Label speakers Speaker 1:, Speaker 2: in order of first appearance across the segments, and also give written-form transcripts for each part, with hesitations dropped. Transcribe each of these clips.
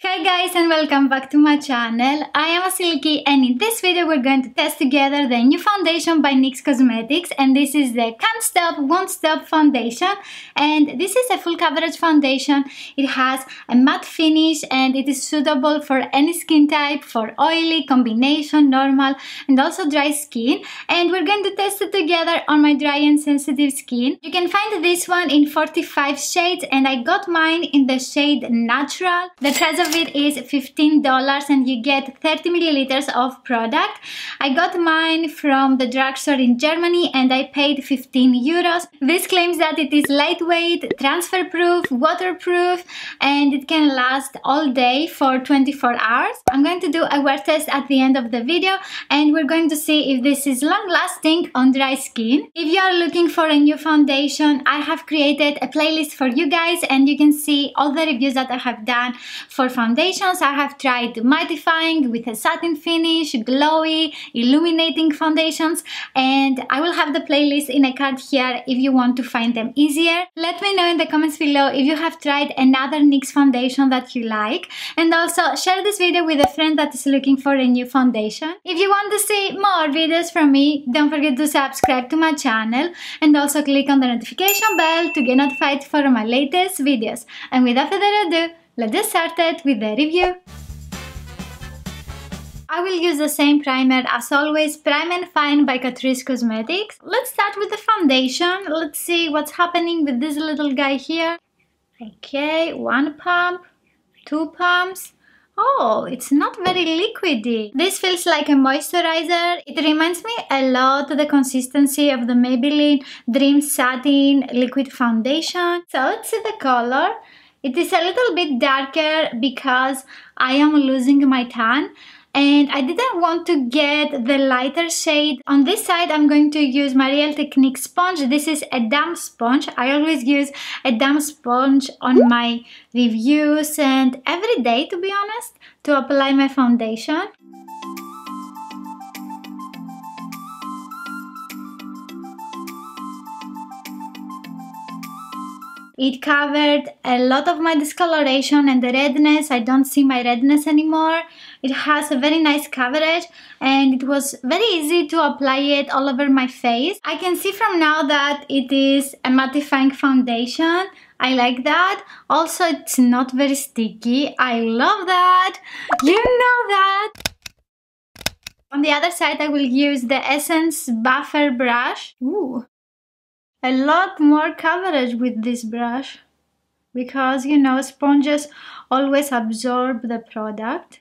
Speaker 1: Hi guys and welcome back to my channel. I am Vasilikis and in this video we're going to test together the new foundation by NYX Cosmetics, and this is the Can't Stop Won't Stop foundation, and this is a full coverage foundation. It has a matte finish and it is suitable for any skin type, for oily, combination, normal and also dry skin, and we're going to test it together on my dry and sensitive skin. You can find this one in 45 shades and I got mine in the shade Natural. The price of it is $15 and you get 30 milliliters of product. I got mine from the Drugstore in Germany and I paid 15 euros. This claims that it is lightweight, transfer proof, waterproof, and it can last all day for 24 hours. I'm going to do a wear test at the end of the video and we're going to see if this is long lasting on dry skin. If you are looking for a new foundation, I have created a playlist for you guys and you can see all the reviews that I have done for foundations. I have tried mattifying with a satin finish, glowy, illuminating foundations, and I will have the playlist in a card here if you want to find them easier. Let me know in the comments below if you have tried another NYX foundation that you like, and also share this video with a friend that is looking for a new foundation. If you want to see more videos from me, don't forget to subscribe to my channel and also click on the notification bell to get notified for my latest videos. And without further ado, let's get started with the review. I will use the same primer as always, Prime and Fine by Catrice Cosmetics. Let's start with the foundation. Let's see what's happening with this little guy here. Okay, one pump, two pumps. Oh, it's not very liquidy. This feels like a moisturizer. It reminds me a lot of the consistency of the Maybelline Dream Satin Liquid Foundation. So let's see the color. It is a little bit darker because I am losing my tan and I didn't want to get the lighter shade. On this side I'm going to use my Real Technique sponge. This is a damp sponge. I always use a damp sponge on my reviews and every day, to be honest, to apply my foundation. It covered a lot of my discoloration and the redness. I don't see my redness anymore. It has a very nice coverage and it was very easy to apply it all over my face. I can see from now that it is a mattifying foundation. I like that. Also, it's not very sticky. I love that. You know that. On the other side, I will use the Essence Buffer brush. Ooh. A lot more coverage with this brush because, you know, sponges always absorb the product.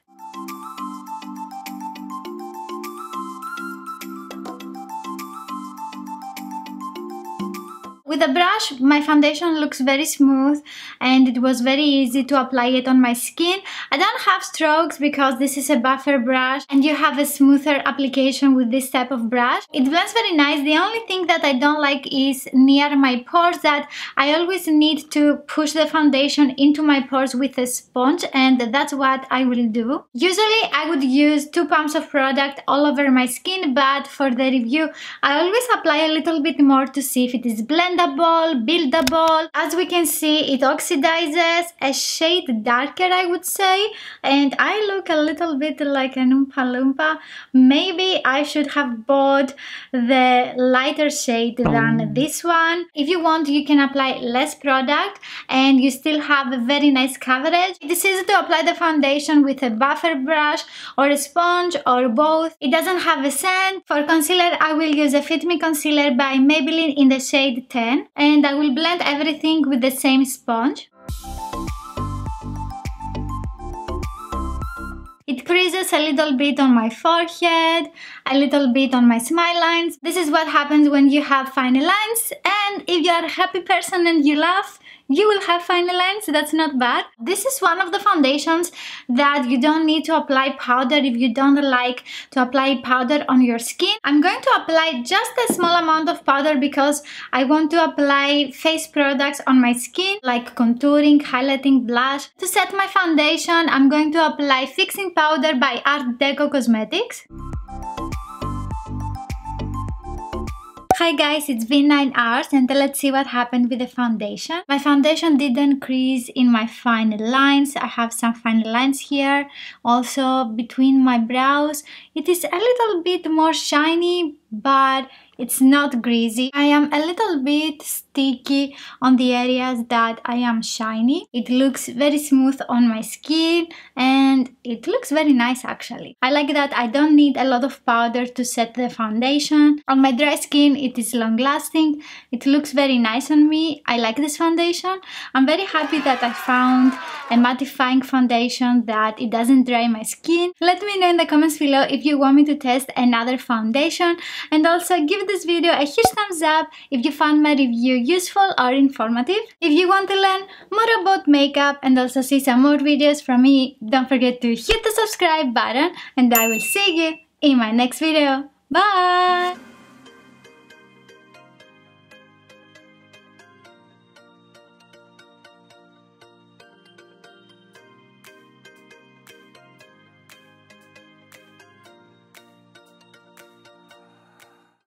Speaker 1: With the brush, my foundation looks very smooth and it was very easy to apply it on my skin. I don't have strokes because this is a buffer brush and you have a smoother application with this type of brush. It blends very nice. The only thing that I don't like is near my pores, that I always need to push the foundation into my pores with a sponge, and that's what I will do. Usually I would use 2 pumps of product all over my skin, but for the review I always apply a little bit more to see if it is blendable, buildable. As we can see, it oxidizes a shade darker, I would say, and I look a little bit like an Oompa Loompa. Maybe I should have bought the lighter shade than this one. If you want, you can apply less product and you still have a very nice coverage. It is easy to apply the foundation with a buffer brush or a sponge or both. It doesn't have a scent. For concealer, I will use a Fit Me concealer by Maybelline in the shade 10, and I will blend everything with the same sponge. It creases a little bit on my forehead, a little bit on my smile lines. This is what happens when you have fine lines, and if you are a happy person and you laugh, you will have fine lines. That's not bad. This is one of the foundations that you don't need to apply powder if you don't like to apply powder on your skin. I'm going to apply just a small amount of powder because I want to apply face products on my skin like contouring, highlighting, blush. To set my foundation, I'm going to apply fixing powder by Art Deco Cosmetics. Hi guys, it's been 9 hours and let's see what happened with the foundation. My foundation didn't crease in my fine lines. I have some fine lines here. Also between my brows, it is a little bit more shiny, but it's not greasy. I am a little bit sticky on the areas that I am shiny. It looks very smooth on my skin and it looks very nice actually. I like that I don't need a lot of powder to set the foundation. On my dry skin it is long lasting. It looks very nice on me. I like this foundation. I'm very happy that I found a mattifying foundation that it doesn't dry my skin. Let me know in the comments below if you want me to test another foundation, and also give this video a huge thumbs up if you found my review useful or informative. If you want to learn more about makeup and also see some more videos from me, don't forget to hit the subscribe button and I will see you in my next video. Bye!